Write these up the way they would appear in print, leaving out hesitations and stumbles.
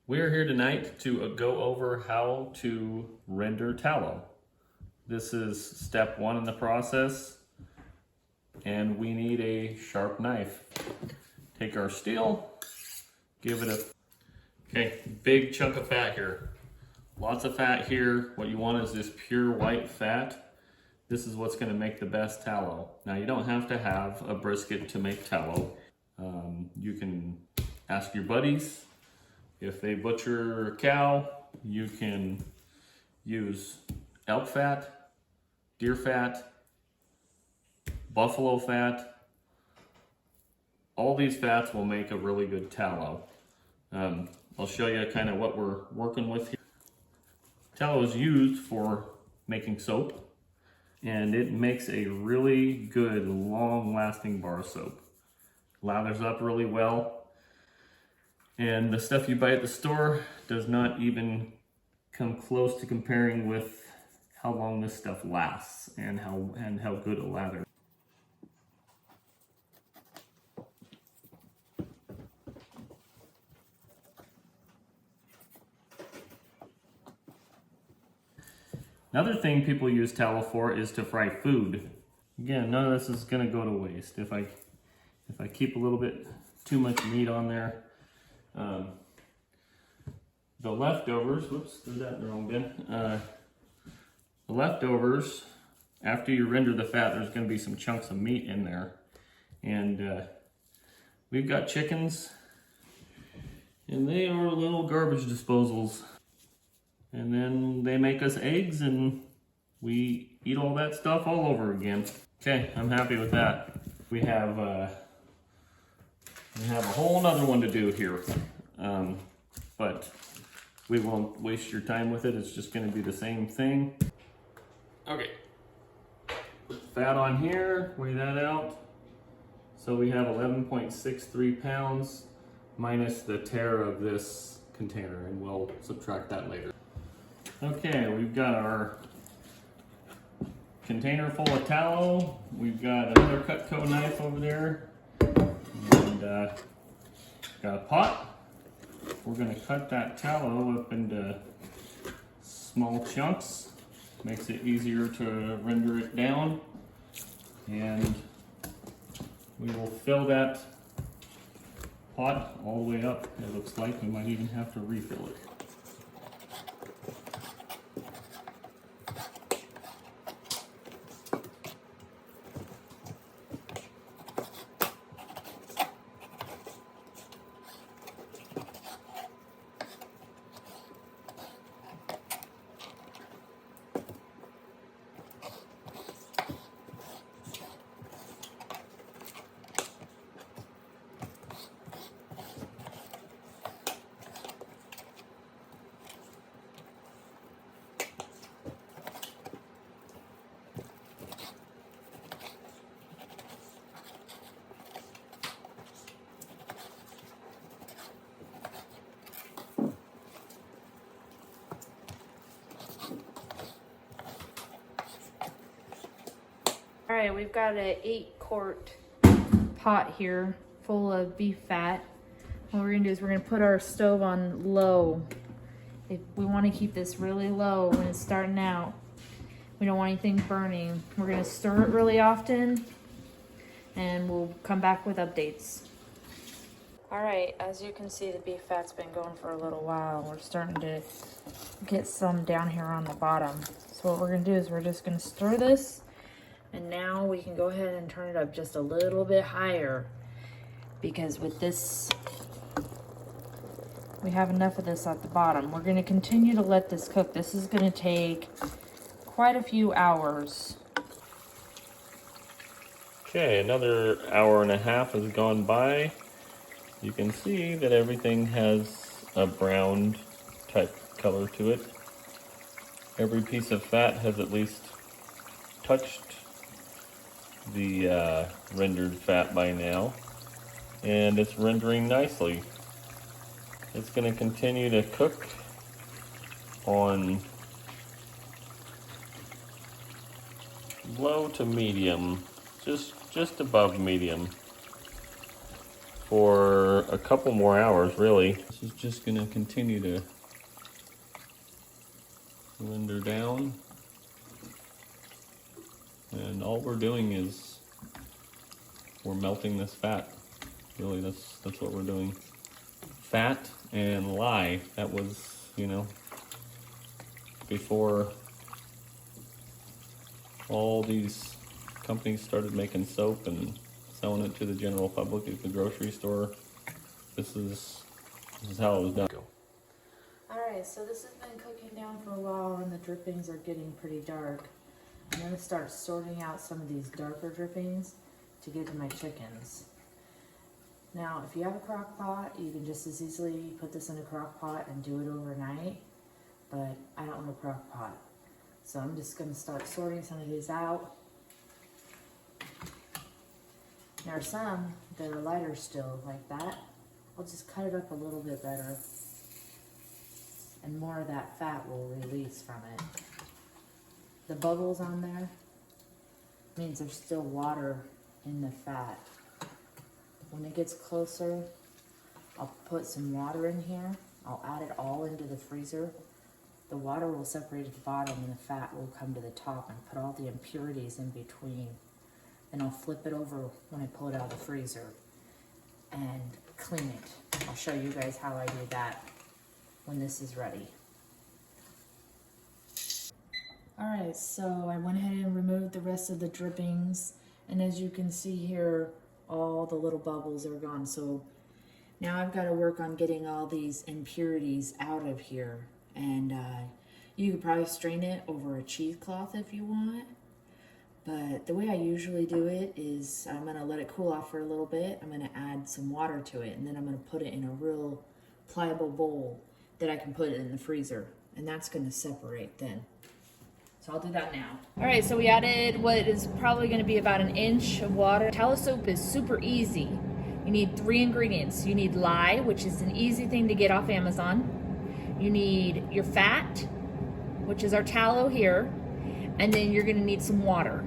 We're here tonight to go over how to render tallow. This is step one in the process, and we need a sharp knife. Take our steel, give it okay, big chunk of fat here. Lots of fat here. What you want is this pure white fat. This is what's going to make the best tallow. Now, you don't have to have a brisket to make tallow. You can ask your buddies. If they butcher a cow, you can use elk fat, deer fat, buffalo fat. All these fats will make a really good tallow. I'll show you kind of what we're working with here. Tallow is used for making soap, and it makes a really good long-lasting bar soap. Lathers up really well. And the stuff you buy at the store does not even come close to comparing with how long this stuff lasts and how good it lathers. Another thing people use tallow for is to fry food. Again, none of this is going to go to waste. If I keep a little bit too much meat on there, the leftovers, whoops, threw that in the wrong bin. The leftovers, after you render the fat, there's going to be some chunks of meat in there. And we've got chickens, and they are little garbage disposals. And then they make us eggs, and we eat all that stuff all over again. Okay, I'm happy with that. We have a whole nother one to do here, but we won't waste your time with it. It's just going to be the same thing. Okay, fat on here, weigh that out. So we have 11.63 pounds minus the tare of this container, and we'll subtract that later. Okay, we've got our container full of tallow. We've got another Cutco knife over there. And got a pot. We're going to cut that tallow up into small chunks. Makes it easier to render it down. And we will fill that pot all the way up. It looks like we might even have to refill it. All right, we've got an 8-quart pot here full of beef fat. What we're gonna do is we're gonna put our stove on low. We want to keep this really low when it's starting out. We don't want anything burning. We're gonna stir it really often, and we'll come back with updates. All right, as you can see, the beef fat's been going for a little while. We're starting to get some down here on the bottom. So what we're gonna do is we're just gonna stir this. And now we can go ahead and turn it up just a little bit higher, because with this, we have enough of this at the bottom. We're going to continue to let this cook. This is going to take quite a few hours. Okay, another hour and a half has gone by. You can see that everything has a brown type color to it. Every piece of fat has at least touched the rendered fat by now, and it's rendering nicely. It's going to continue to cook on low to medium, just above medium. for a couple more hours, really. This is just gonna continue to render down. And all we're doing is we're melting this fat. Really, that's what we're doing. Fat and lye, that was, you know, before all these companies started making soap and selling it to the general public at the grocery store. This is how it was done. Alright, so this has been cooking down for a while and the drippings are getting pretty dark. I'm going to start sorting out some of these darker drippings to give to my chickens. Now, if you have a crock pot, you can just as easily put this in a crock pot and do it overnight, but I don't have a crock pot. So I'm just going to start sorting some of these out. There are some that are lighter still, like that. I'll just cut it up a little bit better, and more of that fat will release from it. The bubbles on there means there's still water in the fat. When it gets closer, I'll put some water in here. I'll add it all into the freezer. The water will separate at the bottom and the fat will come to the top and put all the impurities in between. Then I'll flip it over when I pull it out of the freezer and clean it. I'll show you guys how I do that when this is ready. Alright, so I went ahead and removed the rest of the drippings, and as you can see here, all the little bubbles are gone. So now I've got to work on getting all these impurities out of here, and you could probably strain it over a cheesecloth if you want, but the way I usually do it is I'm going to let it cool off for a little bit. I'm going to add some water to it, and then I'm going to put it in a real pliable bowl that I can put it in the freezer, and that's going to separate then. So I'll do that now. All right, so we added what is probably going to be about an inch of water. Tallow soap is super easy. You need 3 ingredients. You need lye, which is an easy thing to get off Amazon. You need your fat, which is our tallow here, and then you're going to need some water.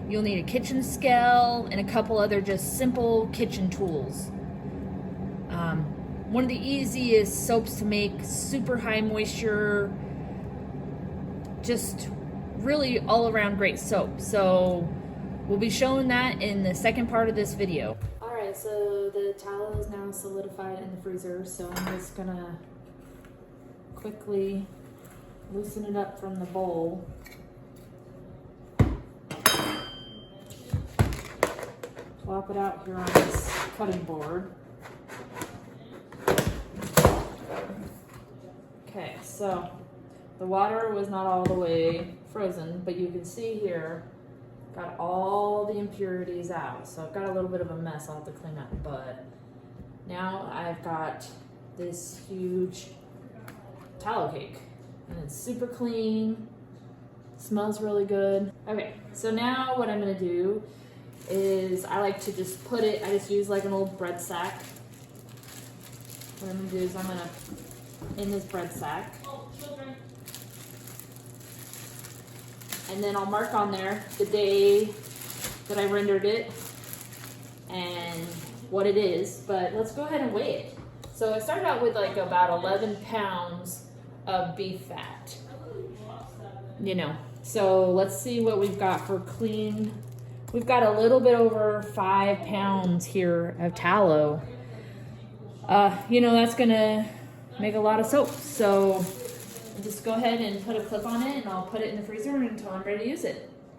You'll need a kitchen scale and a couple other just simple kitchen tools. One of the easiest soaps to make, super high moisture, just really all around great soap. So we'll be showing that in the second part of this video. All right, so the tallow is now solidified in the freezer, so I'm just gonna quickly loosen it up from the bowl. Plop it out here on this cutting board. Okay, so the water was not all the way frozen, but you can see here, got all the impurities out. So I've got a little bit of a mess I'll have to clean up, but now I've got this huge tallow cake, and it's super clean, smells really good. Okay, so now what I'm gonna do is I like to just put it, I just use like an old bread sack. What I'm gonna do is I'm gonna, in this bread sack, and then I'll mark on there the day that I rendered it and what it is, but let's go ahead and weigh it. So I started out with like about 11 pounds of beef fat, you know. So let's see what we've got for clean. We've got a little bit over 5 pounds here of tallow. You know, that's gonna make a lot of soap. So just go ahead and put a clip on it, and I'll put it in the freezer until I'm ready to use it.